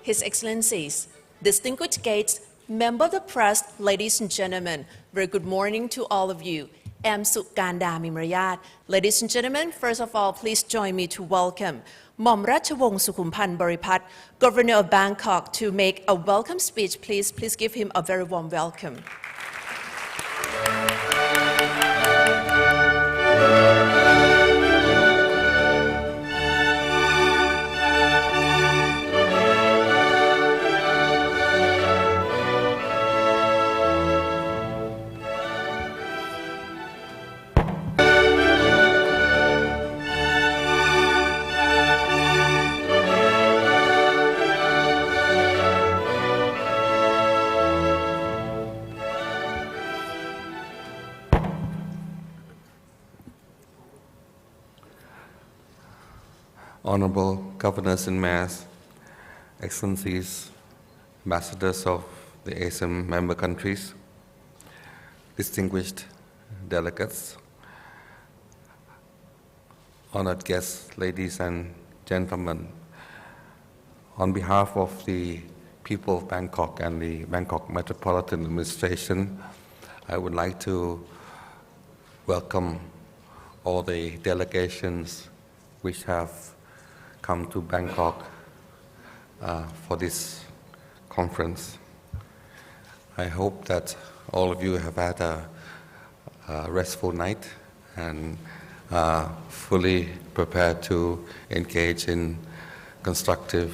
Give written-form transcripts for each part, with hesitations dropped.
His Excellencies, distinguished guests, members of the press, ladies and gentlemen, very good morning to all of you. I'm Sukanda Mimrayat. Ladies and gentlemen, first of all, please join me to welcome Mom Ratchawong Sukhumpan Boripat, Governor of Bangkok, to make a welcome speech. Please give him a very warm welcome. Honorable Governors and Mayors, Excellencies, Ambassadors of the ASEM member countries, distinguished delegates, honored guests, ladies and gentlemen, on behalf of the people of Bangkok and the Bangkok Metropolitan Administration, I would like to welcome all the delegations which have come to Bangkok for this conference. I hope that all of you have had a restful night and fully prepared to engage in constructive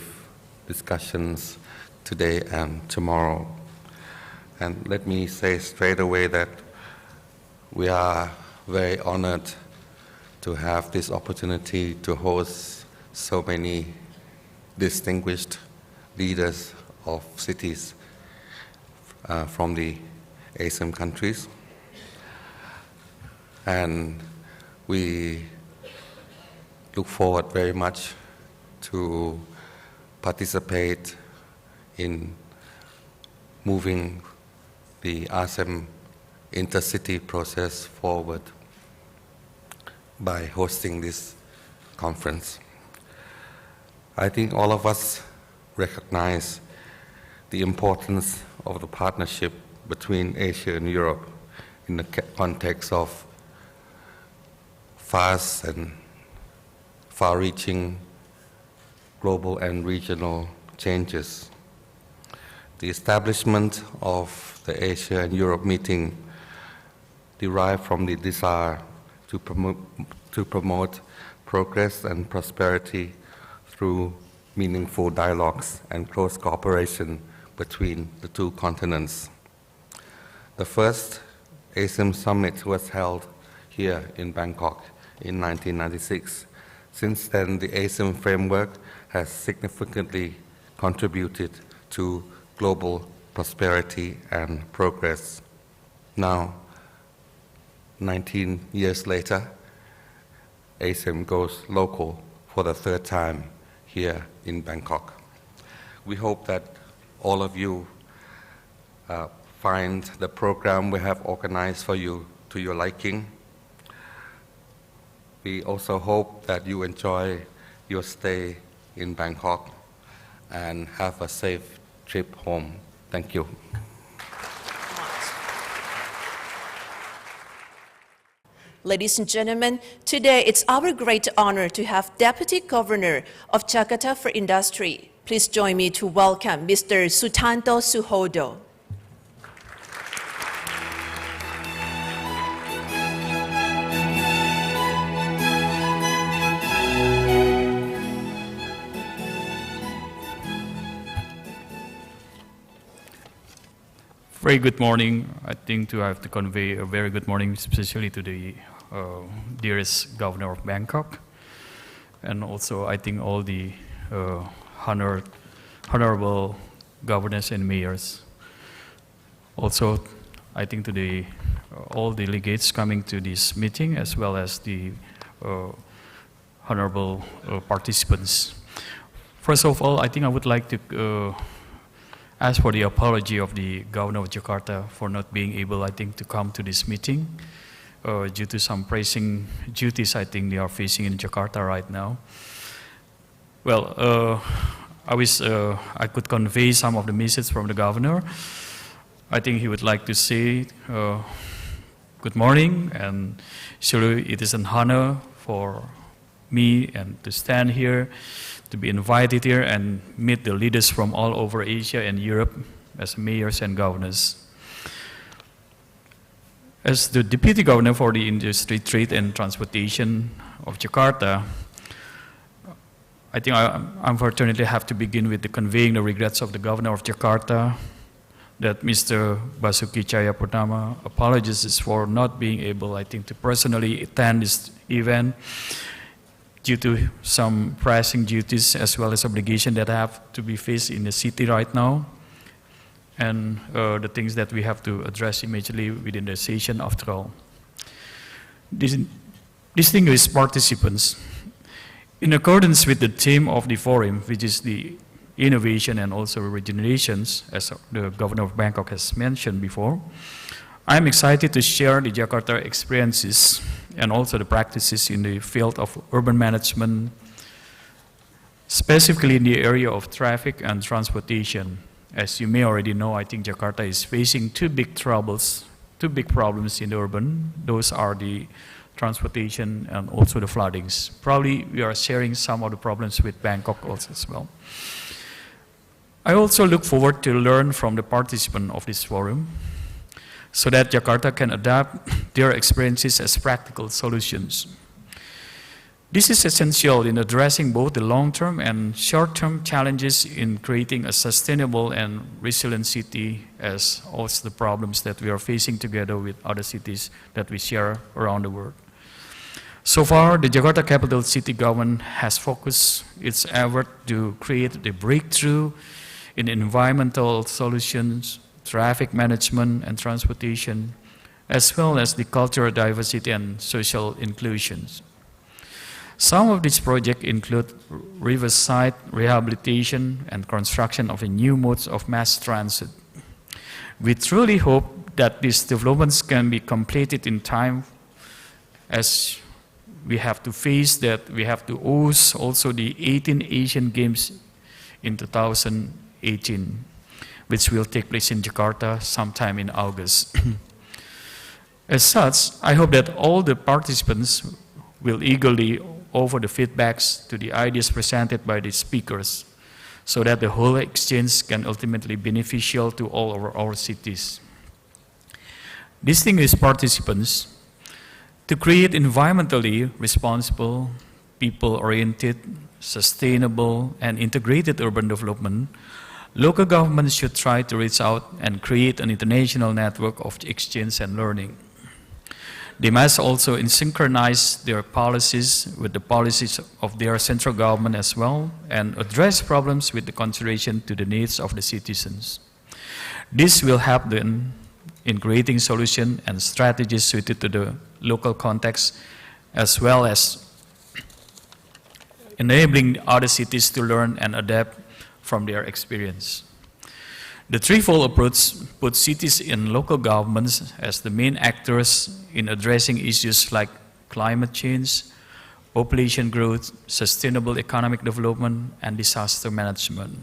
discussions today and tomorrow. And let me say straight away that we are very honored to have this opportunity to host so many distinguished leaders of cities from the ASEM countries. And we look forward very much to participate in moving the ASEM intercity process forward by hosting this conference. I think all of us recognize the importance of the partnership between Asia and Europe in the context of fast and far-reaching global and regional changes. The establishment of the Asia and Europe meeting derived from the desire to promote progress and prosperity through meaningful dialogues and close cooperation between the two continents. The first ASEM summit was held here in Bangkok in 1996. Since then, the ASEM framework has significantly contributed to global prosperity and progress. Now, 19 years later, ASEM goes local for the third time here in Bangkok. We hope that all of you find the program we have organized for you to your liking. We also hope that you enjoy your stay in Bangkok and have a safe trip home. Thank you. Ladies and gentlemen, today it's our great honor to have Deputy Governor of Jakarta for Industry. Please join me to welcome Mr. Sutanto Suhodo. Very good morning. I think I have to convey a very good morning, especially to the dearest Governor of Bangkok, and also I think all the honorable governors and mayors. Also, I think to the all delegates coming to this meeting, as well as the honorable participants. First of all, I think I would like to ask for the apology of the Governor of Jakarta for not being able, I think, to come to this meeting due to some pressing duties I think they are facing in Jakarta right now. Well, I wish I could convey some of the messages from the governor. I think he would like to say good morning, and surely it is an honor for me and to stand here, to be invited here and meet the leaders from all over Asia and Europe as mayors and governors. As the Deputy Governor for the Industry, Trade and Transportation of Jakarta, I think I unfortunately have to begin with the conveying the regrets of the Governor of Jakarta that Mr. Basuki Cahayapurnama apologizes for not being able, I think, to personally attend this event due to some pressing duties as well as obligations that have to be faced in the city right now, and the things that we have to address immediately within the session after all. Distinguished participants, in accordance with the theme of the forum, which is the innovation and also regenerations, as the Governor of Bangkok has mentioned before, I'm excited to share the Jakarta experiences and also the practices in the field of urban management, specifically in the area of traffic and transportation. As you may already know, I think Jakarta is facing two big problems in the urban. Those are the transportation and also the floodings. Probably we are sharing some of the problems with Bangkok also as well. I also look forward to learn from the participants of this forum so that Jakarta can adapt their experiences as practical solutions. This is essential in addressing both the long-term and short-term challenges in creating a sustainable and resilient city, as also the problems that we are facing together with other cities that we share around the world. So far, the Jakarta Capital City Government has focused its effort to create the breakthrough in environmental solutions, traffic management and transportation, as well as the cultural diversity and social inclusions. Some of these projects include riverside rehabilitation and construction of a new modes of mass transit. We truly hope that these developments can be completed in time, as we have to face that we have to host also the 18 Asian Games in 2018, which will take place in Jakarta sometime in August. As such, I hope that all the participants will eagerly offer the feedbacks to the ideas presented by the speakers so that the whole exchange can ultimately be beneficial to all of our cities. Distinguished participants, to create environmentally responsible, people-oriented, sustainable, and integrated urban development, local governments should try to reach out and create an international network of exchange and learning. They must also synchronize their policies with the policies of their central government as well, and address problems with the consideration to the needs of the citizens. This will help them in creating solutions and strategies suited to the local context, as well as enabling other cities to learn and adapt from their experience. The threefold approach puts cities and local governments as the main actors in addressing issues like climate change, population growth, sustainable economic development, and disaster management.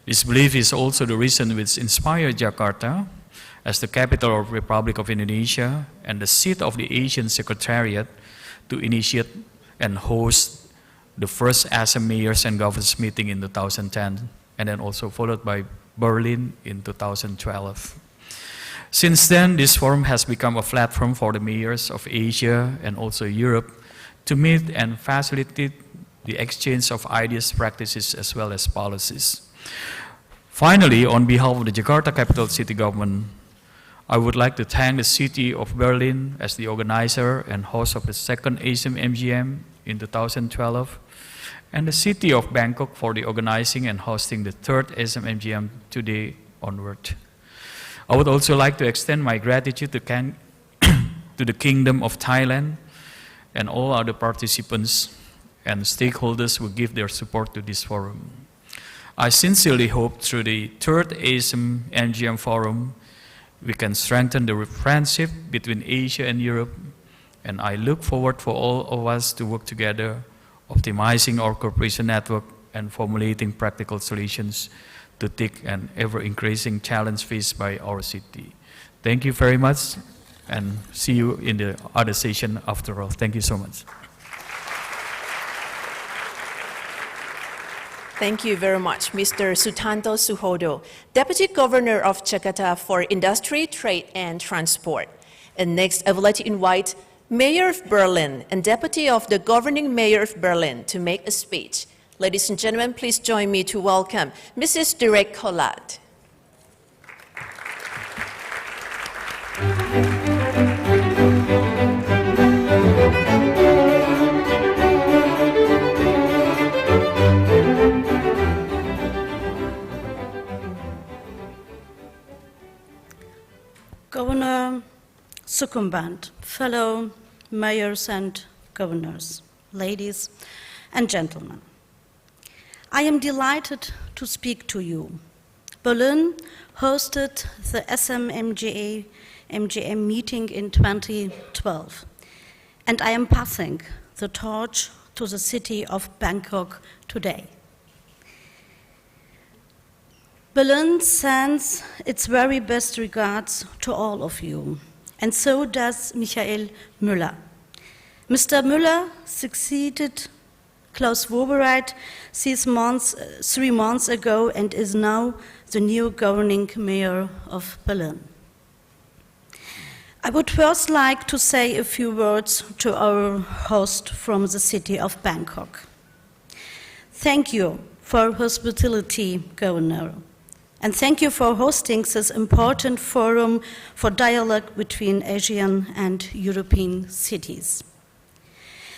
This belief is also the reason which inspired Jakarta as the capital of the Republic of Indonesia and the seat of the Asian Secretariat to initiate and host the first ASEM Mayors and Governors meeting in 2010, and then also followed by Berlin in 2012. Since then, this forum has become a platform for the mayors of Asia and also Europe to meet and facilitate the exchange of ideas, practices, as well as policies. Finally, on behalf of the Jakarta Capital City Government, I would like to thank the city of Berlin as the organizer and host of the second ASEM MGM in 2012, and the city of Bangkok for the organizing and hosting the third ASEM MGM today onward. I would also like to extend my gratitude to the Kingdom of Thailand and all other participants and stakeholders who give their support to this forum. I sincerely hope through the third ASEM MGM forum we can strengthen the friendship between Asia and Europe, and I look forward for all of us to work together, optimizing our cooperation network and formulating practical solutions to take an ever-increasing challenge faced by our city. Thank you very much, and see you in the other session after all. Thank you so much. Thank you very much, Mr. Sutanto Suhodo, Deputy Governor of Jakarta for Industry, Trade and Transport. And next, I would like to invite Mayor of Berlin and Deputy of the Governing Mayor of Berlin to make a speech. Ladies and gentlemen, please join me to welcome Mrs. Direk Collat. Governor Sukumband, fellow mayors and governors, ladies and gentlemen, I am delighted to speak to you. Berlin hosted the ASEM MGM meeting in 2012, and I am passing the torch to the city of Bangkok today. Berlin sends its very best regards to all of you, and so does Michael Müller. Mr. Müller succeeded Klaus Wobereit 3 months ago and is now the new governing mayor of Berlin. I would first like to say a few words to our host from the city of Bangkok. Thank you for hospitality, Governor. And thank you for hosting this important forum for dialogue between Asian and European cities.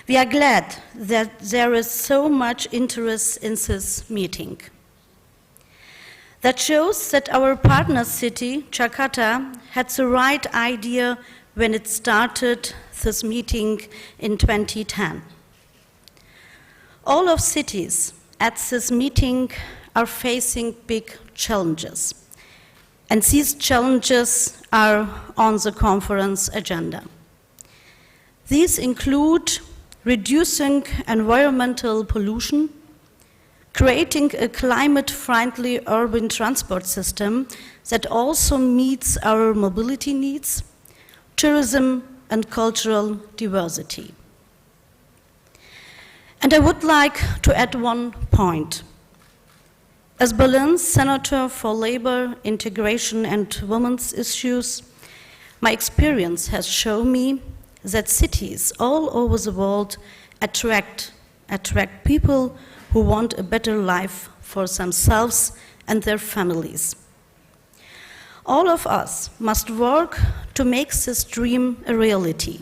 We are glad that there is so much interest in this meeting. That shows that our partner city, Jakarta, had the right idea when it started this meeting in 2010. All of cities at this meeting are facing big challenges, and these challenges are on the conference agenda. These include reducing environmental pollution, creating a climate-friendly urban transport system that also meets our mobility needs, tourism and cultural diversity. And I would like to add one point. As Berlin's Senator for Labor, Integration and Women's Issues, my experience has shown me that cities all over the world attract people who want a better life for themselves and their families. All of us must work to make this dream a reality.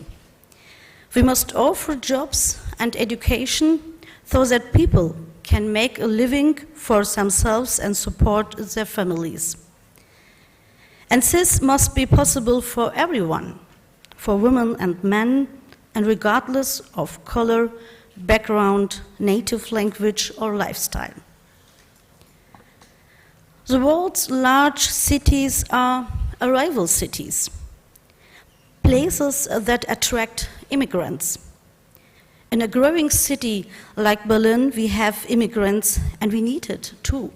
We must offer jobs and education so that people can make a living for themselves and support their families. And this must be possible for everyone, for women and men, and regardless of color, background, native language, or lifestyle. The world's large cities are arrival cities, places that attract immigrants. In a growing city like Berlin, we have immigrants, and we need it too.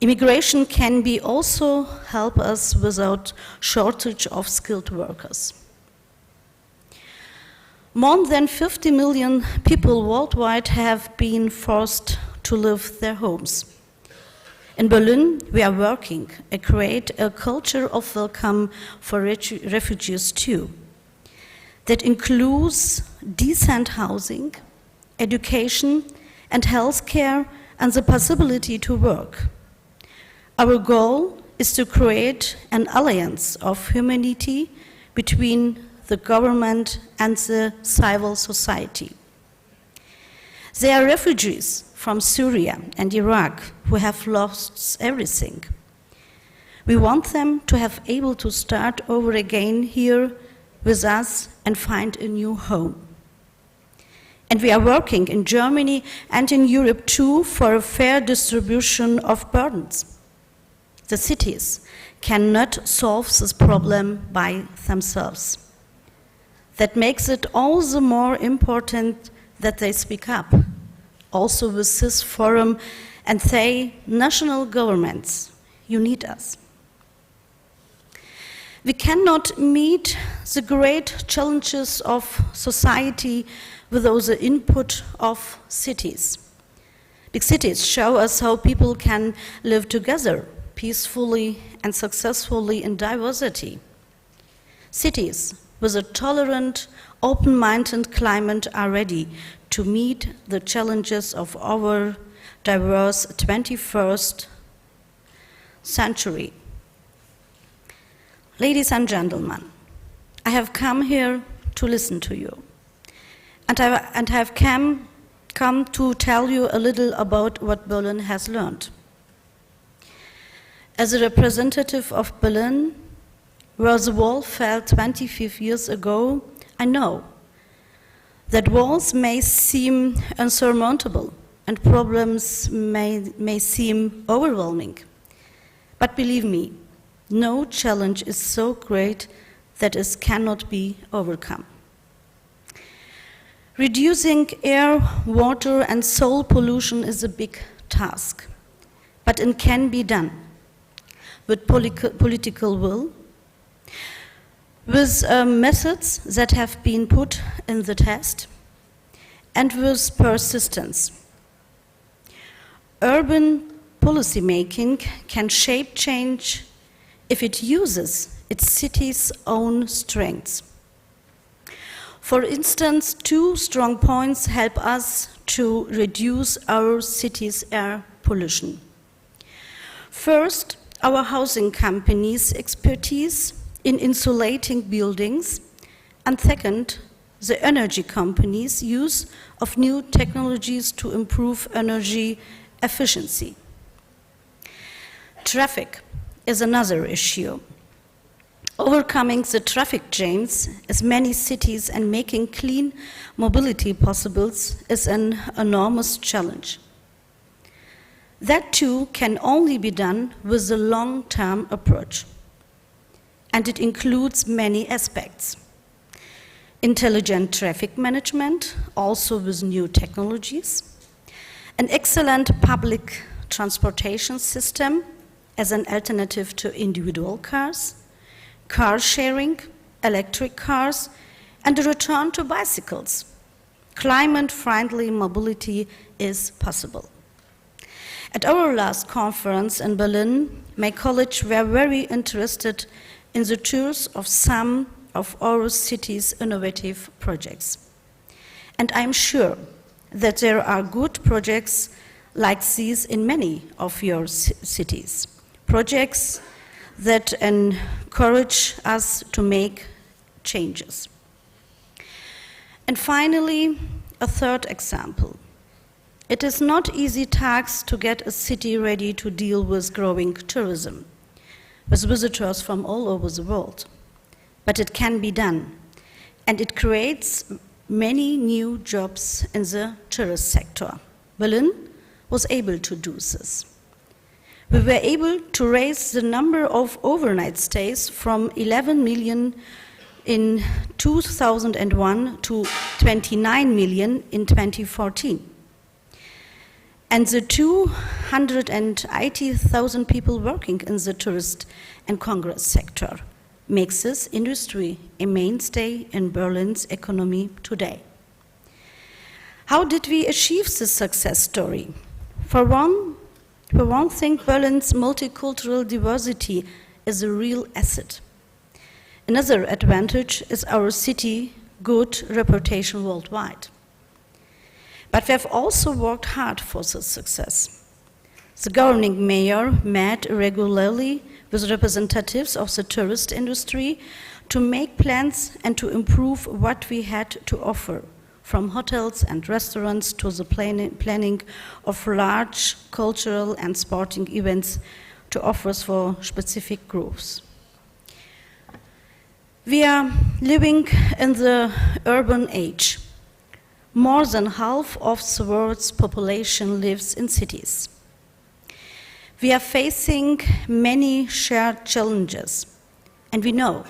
Immigration can be also help us without shortage of skilled workers. More than 50 million people worldwide have been forced to leave their homes. In Berlin, we are working to create a culture of welcome for refugees too. That includes decent housing, education, and healthcare, and the possibility to work. Our goal is to create an alliance of humanity between the government and the civil society. There are refugees from Syria and Iraq who have lost everything. We want them to have able to start over again here with us and find a new home. And we are working in Germany and in Europe too for a fair distribution of burdens. The cities cannot solve this problem by themselves. That makes it all the more important that they speak up, also with this forum, and say, national governments, you need us. We cannot meet the great challenges of society without the input of cities. Big cities show us how people can live together peacefully and successfully in diversity. Cities with a tolerant, open-minded climate are ready to meet the challenges of our diverse 21st century. Ladies and gentlemen, I have come here to listen to you. And I have come to tell you a little about what Berlin has learned. As a representative of Berlin, where the wall fell 25 years ago, I know that walls may seem insurmountable and problems may seem overwhelming. But believe me, no challenge is so great that it cannot be overcome. Reducing air, water, and soil pollution is a big task, but it can be done with political will, with methods that have been put in the test, and with persistence. Urban policymaking can shape change if it uses its city's own strengths. For instance, two strong points help us to reduce our city's air pollution. First, our housing companies' expertise in insulating buildings, and second, the energy companies' use of new technologies to improve energy efficiency. Traffic is another issue. Overcoming the traffic jams in many cities and making clean mobility possible is an enormous challenge. That too can only be done with a long-term approach. And it includes many aspects. Intelligent traffic management, also with new technologies, an excellent public transportation system as an alternative to individual cars, car sharing, electric cars, and a return to bicycles. Climate-friendly mobility is possible. At our last conference in Berlin, my colleagues were very interested in the tours of some of our city's innovative projects. And I'm sure that there are good projects like these in many of your cities. Projects that encourage us to make changes. And finally, a third example. It is not easy task to get a city ready to deal with growing tourism, with visitors from all over the world. But it can be done, and it creates many new jobs in the tourist sector. Berlin was able to do this. We were able to raise the number of overnight stays from 11 million in 2001 to 29 million in 2014. And the 280,000 people working in the tourist and congress sector makes this industry a mainstay in Berlin's economy today. How did we achieve this success story? For one thing, Berlin's multicultural diversity is a real asset. Another advantage is our city's good reputation worldwide. But we have also worked hard for this success. The governing mayor met regularly with representatives of the tourist industry to make plans and to improve what we had to offer, from hotels and restaurants to the planning of large cultural and sporting events to offers for specific groups. We are living in the urban age. More than half of the world's population lives in cities. We are facing many shared challenges, and we know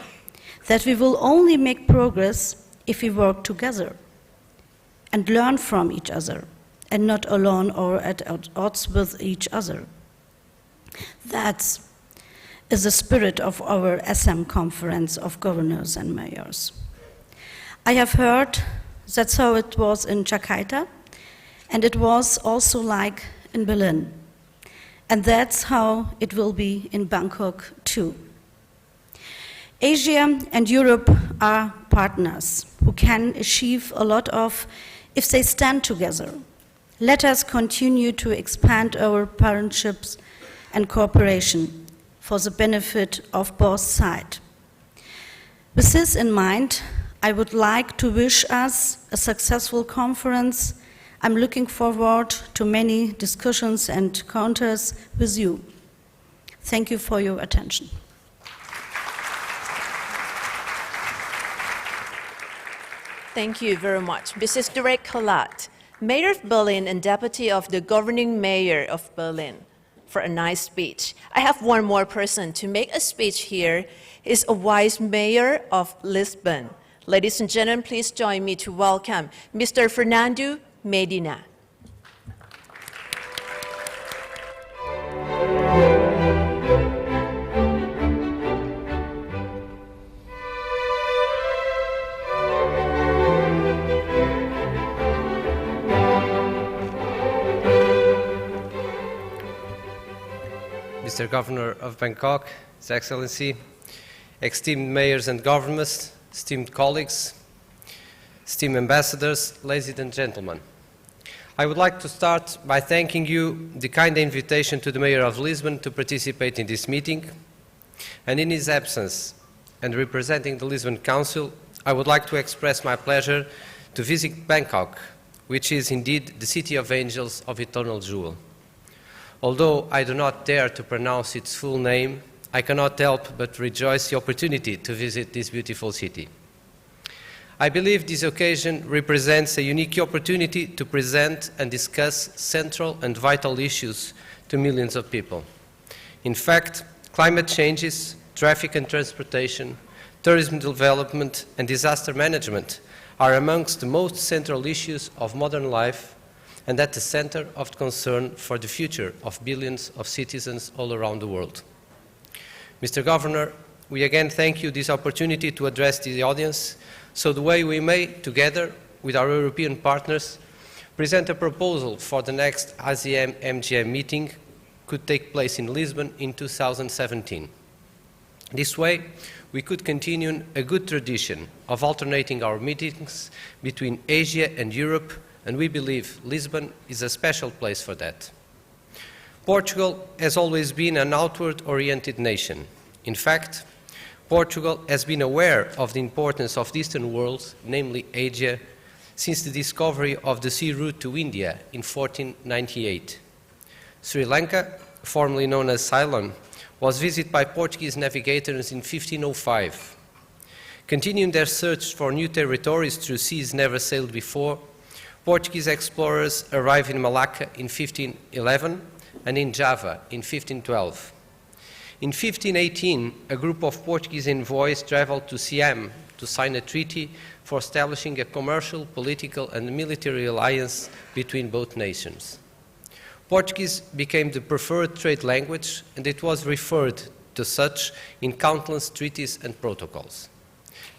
that we will only make progress if we work together and learn from each other and not alone or at odds with each other. That is the spirit of our ASEM Conference of Governors and Mayors. I have heard that's how it was in Jakarta, and it was also like in Berlin. And that's how it will be in Bangkok too. Asia and Europe are partners who can achieve a lot of if they stand together. Let us continue to expand our partnerships and cooperation for the benefit of both sides. With this in mind, I would like to wish us a successful conference. I'm looking forward to many discussions and encounters with you. Thank you for your attention. Thank you very much. Mrs. Direk Kalat, Mayor of Berlin and Deputy of the Governing Mayor of Berlin, for a nice speech. I have one more person to make a speech here. Is a Vice Mayor of Lisbon. Ladies and gentlemen, please join me to welcome Mr. Fernando Medina. Mr. Governor of Bangkok, His Excellency, esteemed mayors and governors, esteemed colleagues, esteemed ambassadors, ladies and gentlemen. I would like to start by thanking you the kind invitation to the Mayor of Lisbon to participate in this meeting. And in his absence, and representing the Lisbon Council, I would like to express my pleasure to visit Bangkok, which is indeed the city of angels of eternal jewel. Although I do not dare to pronounce its full name, I cannot help but rejoice the opportunity to visit this beautiful city. I believe this occasion represents a unique opportunity to present and discuss central and vital issues to millions of people. In fact, climate changes, traffic and transportation, tourism development, and disaster management are amongst the most central issues of modern life and at the center of concern for the future of billions of citizens all around the world. Mr. Governor, we again thank you this opportunity to address the audience so the way we may, together with our European partners, present a proposal for the next ASEM MGM meeting could take place in Lisbon in 2017. This way, we could continue a good tradition of alternating our meetings between Asia and Europe, and we believe Lisbon is a special place for that. Portugal has always been an outward-oriented nation. In fact, Portugal has been aware of the importance of the Eastern world, namely Asia, since the discovery of the sea route to India in 1498. Sri Lanka, formerly known as Ceylon, was visited by Portuguese navigators in 1505. Continuing their search for new territories through seas never sailed before, Portuguese explorers arrived in Malacca in 1511 and in Java in 1512. In 1518, a group of Portuguese envoys traveled to Siam to sign a treaty for establishing a commercial, political, and military alliance between both nations. Portuguese became the preferred trade language, and it was referred to such in countless treaties and protocols.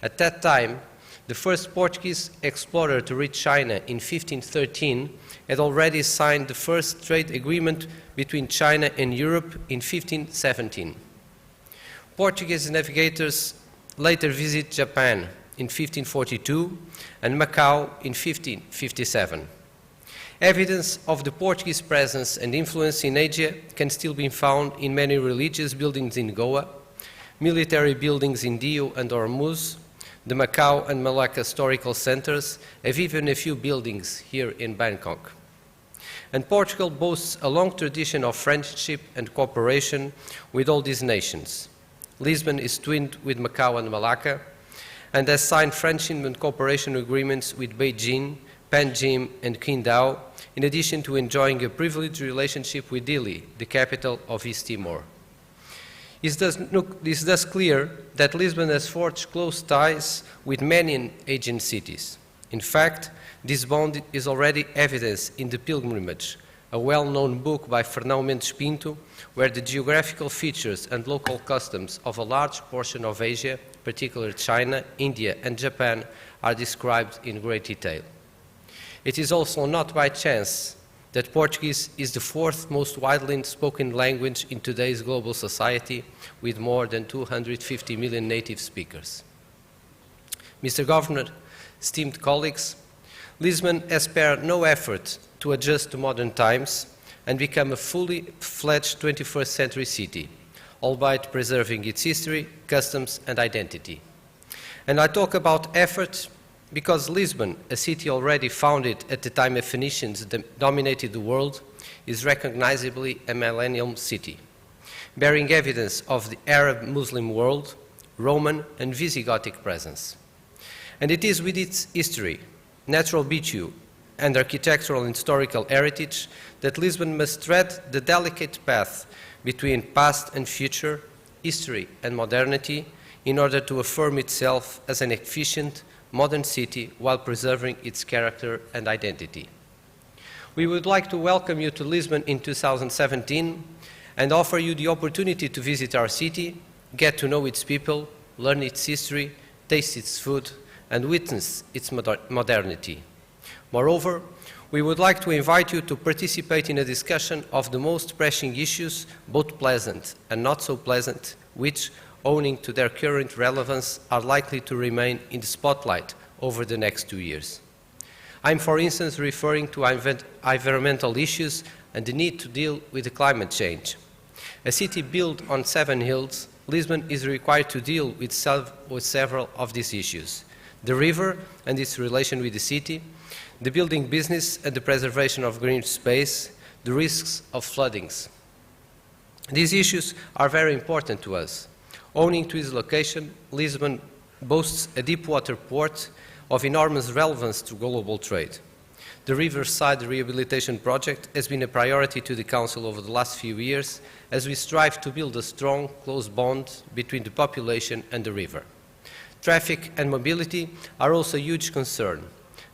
At that time, the first Portuguese explorer to reach China in 1513 had already signed the first trade agreement between China and Europe in 1517. Portuguese navigators later visited Japan in 1542 and Macau in 1557. Evidence of the Portuguese presence and influence in Asia can still be found in many religious buildings in Goa, military buildings in Dio and Hormuz, the Macau and Malacca historical centers, have even a few buildings here in Bangkok. And Portugal boasts a long tradition of friendship and cooperation with all these nations. Lisbon is twinned with Macau and Malacca, and has signed friendship and cooperation agreements with Beijing, Panjim, and Qingdao, in addition to enjoying a privileged relationship with Dili, the capital of East Timor. It is thus clear that Lisbon has forged close ties with many Asian cities. In fact, This bond is already evidenced in The Pilgrimage, a well-known book by Fernão Mendes Pinto, where the geographical features and local customs of a large portion of Asia, particularly China, India, and Japan, are described in great detail. It is also not by chance that Portuguese is the fourth most widely spoken language in today's global society, with more than 250 million native speakers. Mr. Governor, esteemed colleagues, Lisbon has spared no effort to adjust to modern times and become a fully fledged 21st century city, albeit preserving its history, customs, and identity. And I talk about effort because Lisbon, a city already founded at the time of Phoenicians dominated the world, is recognizably a millennium city, bearing evidence of the Arab-Muslim world, Roman, and Visigothic presence. And it is with its history, natural beauty, and architectural and historical heritage that Lisbon must tread the delicate path between past and future, history and modernity, in order to affirm itself as an efficient, modern city while preserving its character and identity. We would like to welcome you to Lisbon in 2017 and offer you the opportunity to visit our city, get to know its people, learn its history, taste its food, and witness its modernity. Moreover, we would like to invite you to participate in a discussion of the most pressing issues, both pleasant and not so pleasant, which, owing to their current relevance, are likely to remain in the spotlight over the next 2 years. I'm, for instance, referring to environmental issues and the need to deal with the climate change. A city built on 7 hills, Lisbon is required to deal with several of these issues: the river and its relation with the city, the building business and the preservation of green space, the risks of floodings. These issues are very important to us. Owing to its location, Lisbon boasts a deep-water port of enormous relevance to global trade. The Riverside Rehabilitation Project has been a priority to the Council over the last few years as we strive to build a strong, close bond between the population and the river. Traffic and mobility are also a huge concern.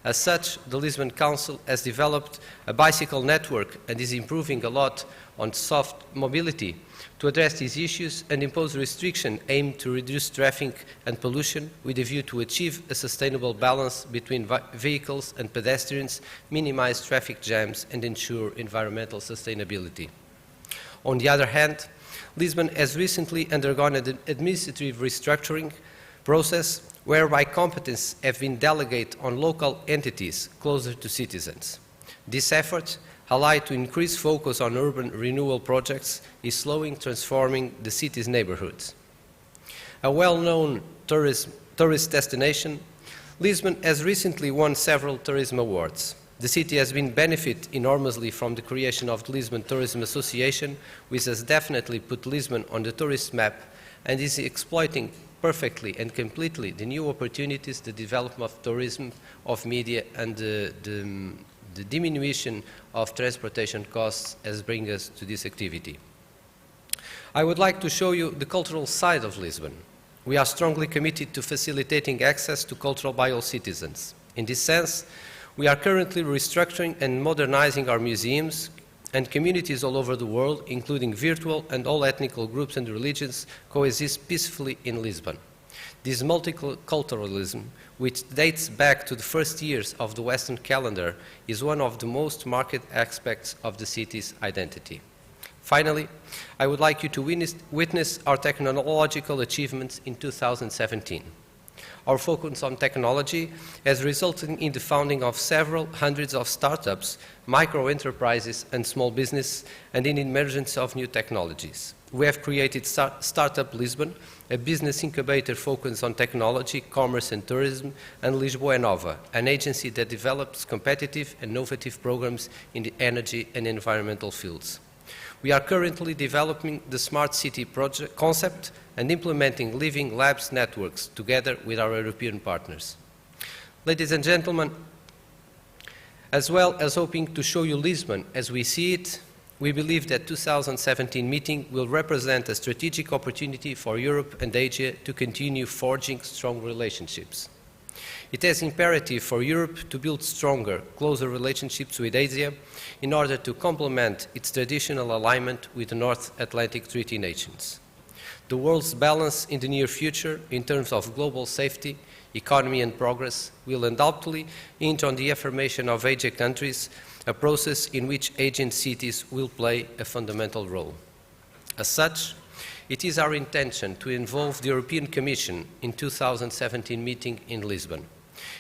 As such, the Lisbon Council has developed a bicycle network and is improving a lot on soft mobility to address these issues and impose restrictions aimed to reduce traffic and pollution with a view to achieve a sustainable balance between vehicles and pedestrians, minimize traffic jams, and ensure environmental sustainability. On the other hand, Lisbon has recently undergone an administrative restructuring process whereby competence have been delegated on local entities closer to citizens. This effort, allied to increased focus on urban renewal projects, is slowly transforming the city's neighborhoods. A well-known tourist destination, Lisbon has recently won several tourism awards. The city has been benefited enormously from the creation of the Lisbon Tourism Association, which has definitely put Lisbon on the tourist map and is exploiting perfectly and completely the new opportunities, the development of tourism, of media, and the diminution of transportation costs has brought us to this activity. I would like to show you the cultural side of Lisbon. We are strongly committed to facilitating access to culture by all citizens. In this sense, we are currently restructuring and modernizing our museums, and communities all over the world, including virtual and all ethnic groups and religions, coexist peacefully in Lisbon. This multiculturalism, which dates back to the first years of the Western calendar, is one of the most marked aspects of the city's identity. Finally, I would like you to witness our technological achievements in 2017. Our focus on technology has resulted in the founding of several hundreds of startups, micro-enterprises and small business, and in the emergence of new technologies. We have created Startup Lisbon, a business incubator focused on technology, commerce and tourism, and Lisboa Nova, an agency that develops competitive and innovative programs in the energy and environmental fields. We are currently developing the Smart City project concept and implementing living labs networks together with our European partners. Ladies and gentlemen, as well as hoping to show you Lisbon as we see it, we believe that 2017 meeting will represent a strategic opportunity for Europe and Asia to continue forging strong relationships. It is imperative for Europe to build stronger, closer relationships with Asia in order to complement its traditional alignment with the North Atlantic Treaty nations. The world's balance in the near future, in terms of global safety, economy and progress, will undoubtedly hinge on the affirmation of Asian countries, a process in which Asian cities will play a fundamental role. As such, it is our intention to involve the European Commission in 2017 meeting in Lisbon,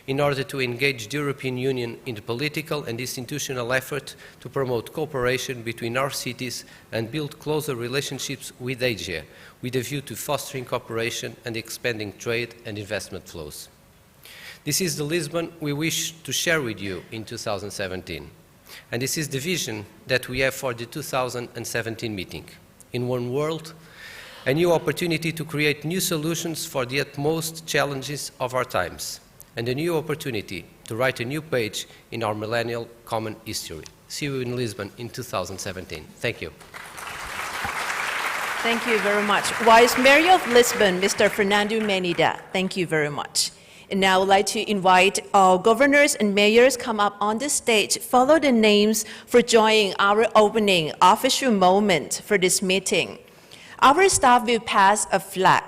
in order to engage the European Union in the political and institutional effort to promote cooperation between our cities and build closer relationships with Asia, with a view to fostering cooperation and expanding trade and investment flows. This is the Lisbon we wish to share with you in 2017, and this is the vision that we have for the 2017 meeting. In one world, a new opportunity to create new solutions for the utmost challenges of our times, and a new opportunity to write a new page in our millennial common history. See you in Lisbon in 2017. Thank you. Thank you very much. Vice Mayor of Lisbon, Mr. Fernando Menida, thank you very much. And now I would like to invite our governors and mayors come up on the stage, follow the names for joining our opening official moment for this meeting. Our staff will pass a flag.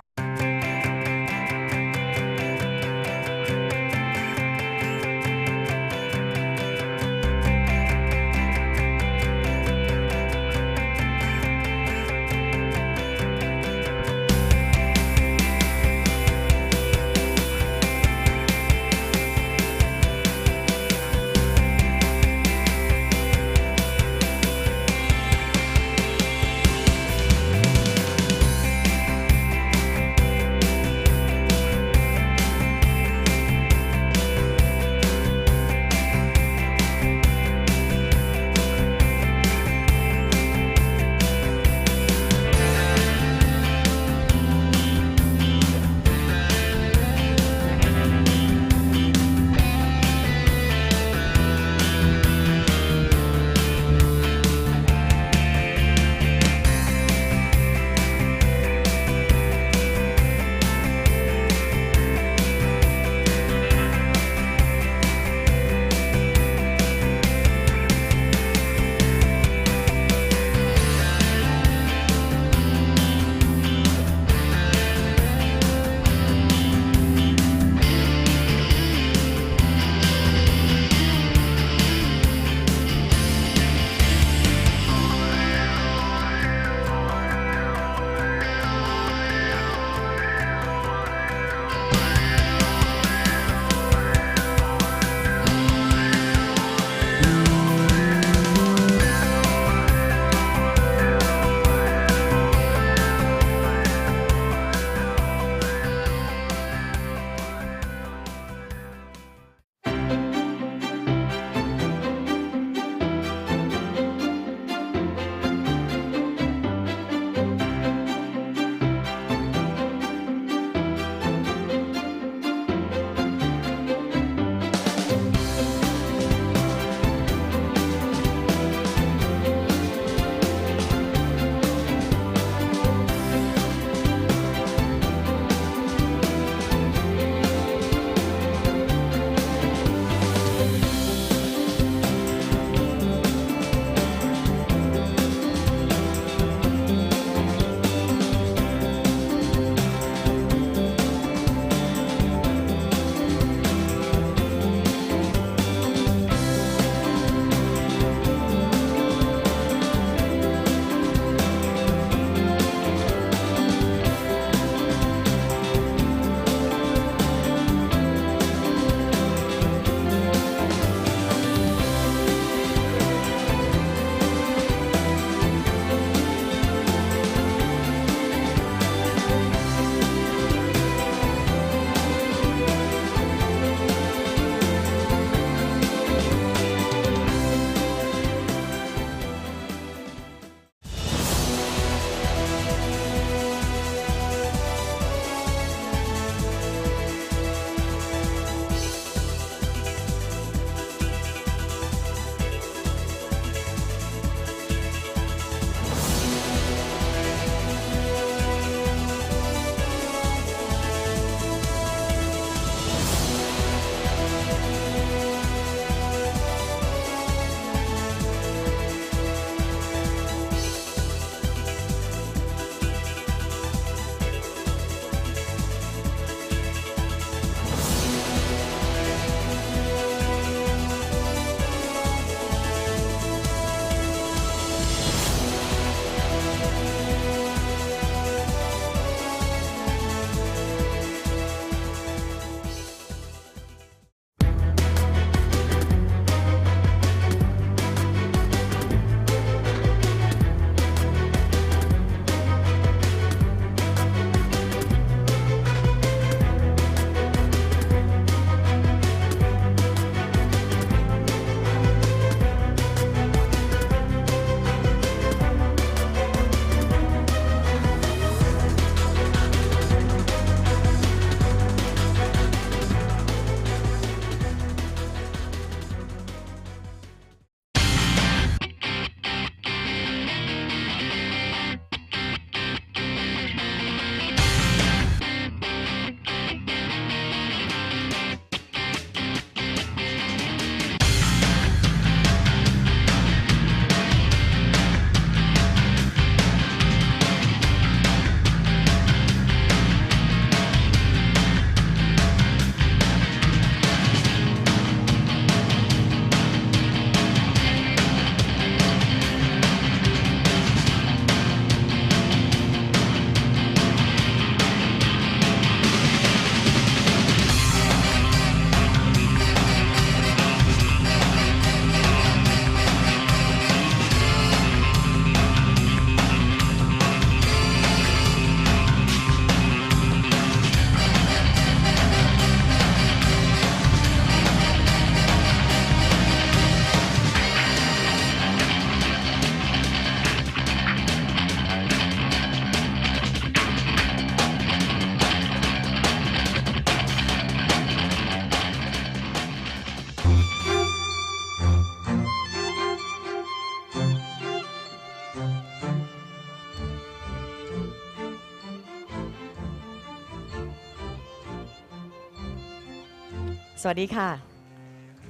Sawasdee ka.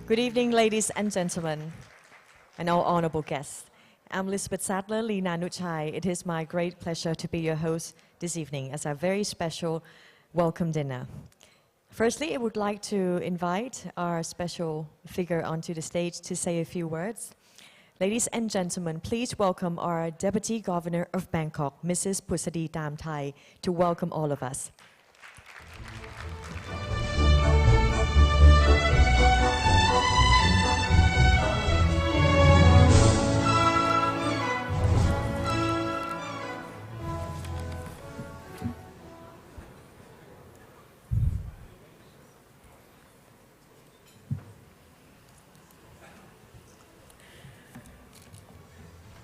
Good evening, ladies and gentlemen, and all honorable guests. I'm Elizabeth Sadler, Lina Nuchai. It is my great pleasure to be your host this evening as a very special welcome dinner. Firstly, I would like to invite our special figure onto the stage to say a few words. Ladies and gentlemen, please welcome our Deputy Governor of Bangkok, Mrs. Pusadi Damthai, to welcome all of us.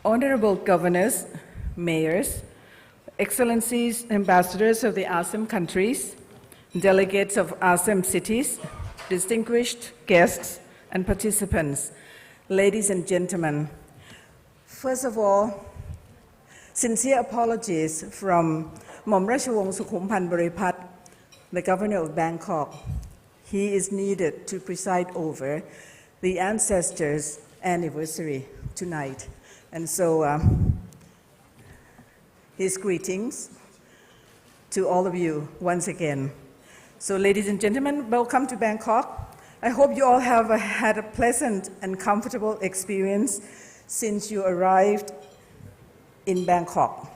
Honorable governors, mayors, excellencies, ambassadors of the ASEM countries, delegates of ASEM cities, distinguished guests and participants, ladies and gentlemen. First of all, sincere apologies from Mom Rashawong Sukhumpan Boripat, the governor of Bangkok. He is needed to preside over the ancestors' anniversary tonight. And so his greetings to all of you once again. So ladies and gentlemen, welcome to Bangkok. I hope you all have had a pleasant and comfortable experience since you arrived in Bangkok.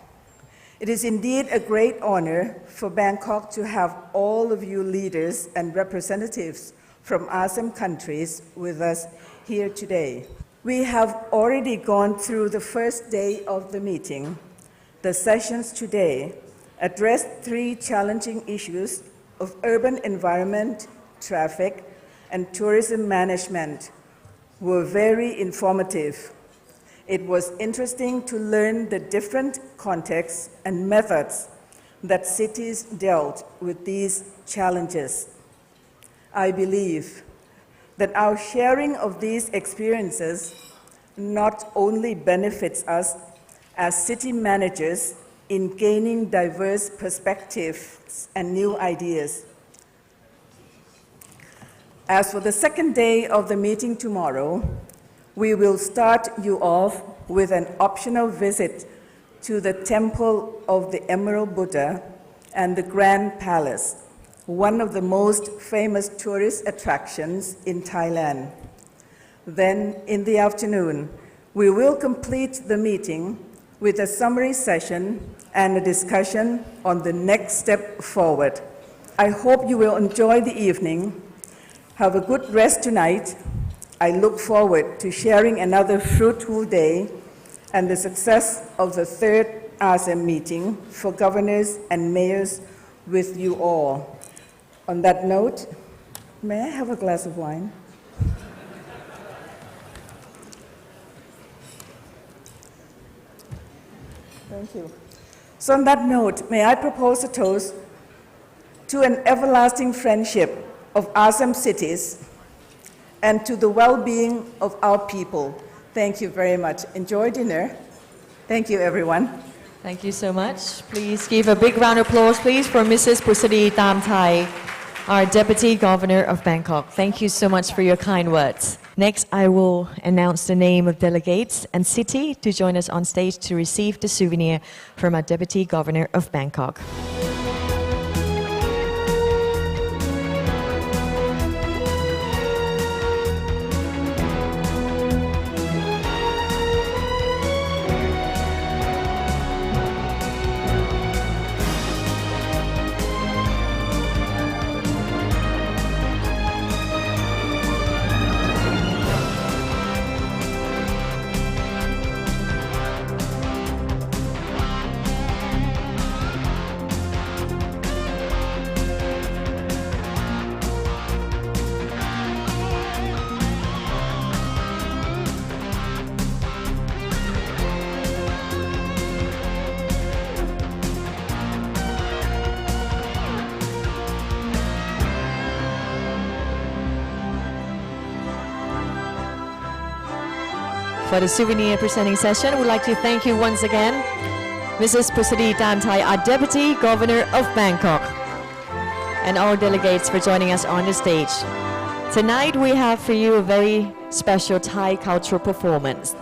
It is indeed a great honor for Bangkok to have all of you leaders and representatives from ASEM countries with us here today. We have already gone through the first day of the meeting. The sessions today addressed three challenging issues of urban environment, traffic, and tourism management were very informative. It was interesting to learn the different contexts and methods that cities dealt with these challenges. I believe that our sharing of these experiences not only benefits us as city managers in gaining diverse perspectives and new ideas. As for the second day of the meeting tomorrow, we will start you off with an optional visit to the Temple of the Emerald Buddha and the Grand Palace, one of the most famous tourist attractions in Thailand. Then, in the afternoon, we will complete the meeting with a summary session and a discussion on the next step forward. I hope you will enjoy the evening. Have a good rest tonight. I look forward to sharing another fruitful day and the success of the third ASEM meeting for governors and mayors with you all. On that note, may I have a glass of wine? Thank you. So on that note, may I propose a toast to an everlasting friendship of ASEM cities and to the well-being of our people. Thank you very much. Enjoy dinner. Thank you, everyone. Thank you so much. Please give a big round of applause, please, for Mrs. Pusadi Damthai, our Deputy Governor of Bangkok. Thank you so much for your kind words. Next, I will announce the name of delegates and city to join us on stage to receive the souvenir from our Deputy Governor of Bangkok. For the souvenir presenting session, we'd like to thank you once again, Mrs. Pusadi Damthai, our Deputy Governor of Bangkok, and all delegates for joining us on the stage. Tonight we have for you a very special Thai cultural performance.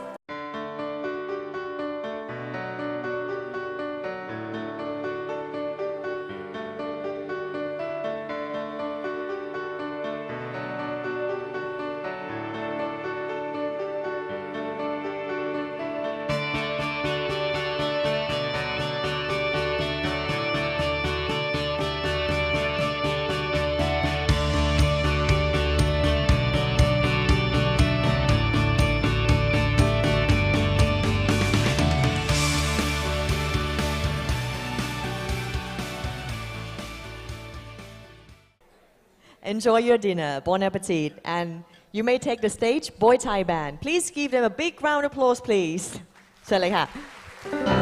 Enjoy your dinner. Bon appetit. And you may take the stage, Boy Thai Band. Please give them a big round of applause, please. เชิญเลยค่ะ ข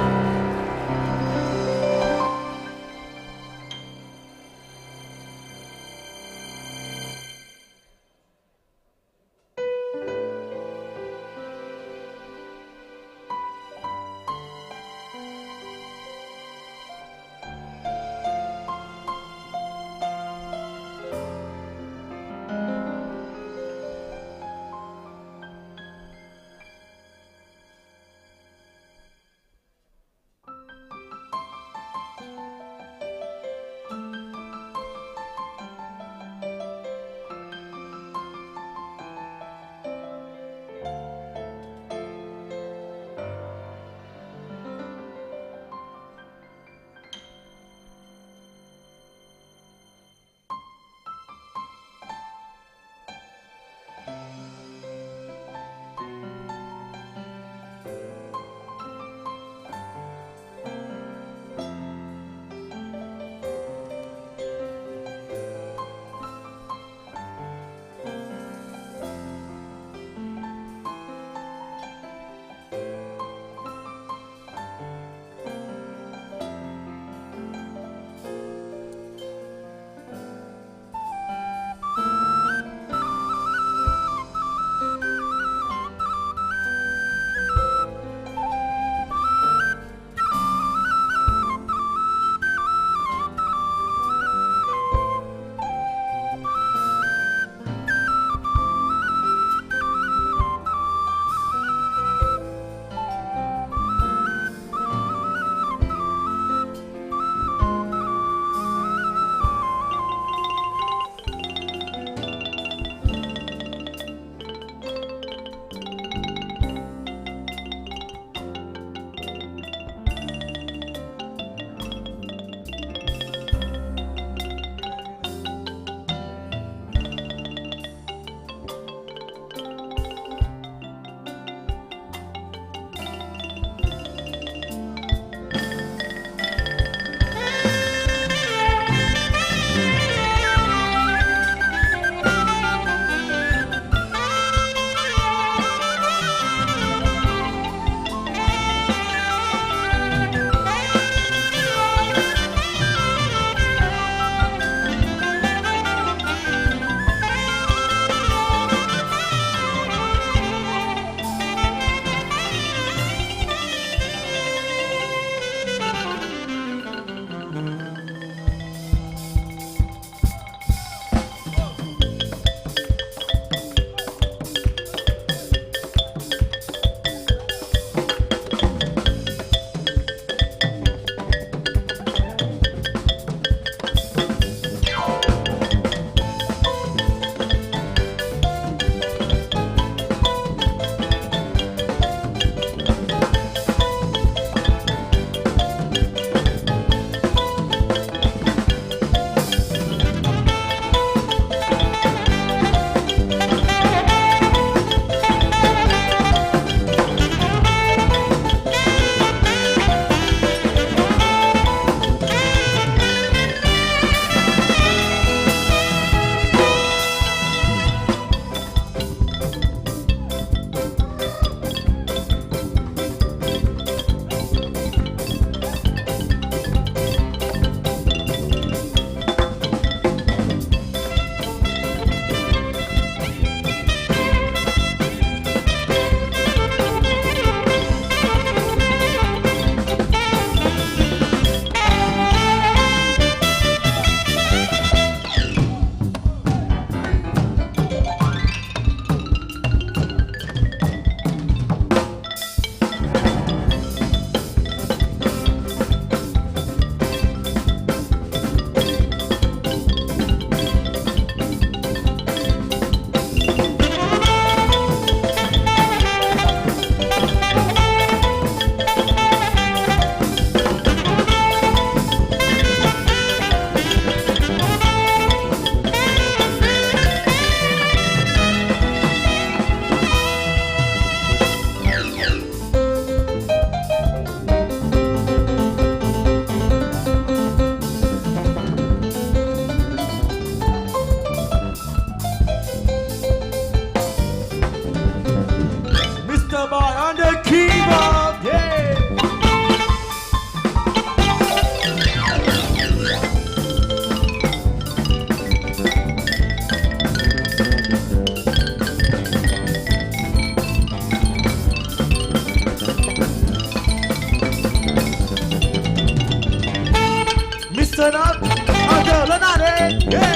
turn up. Until the night. Yeah.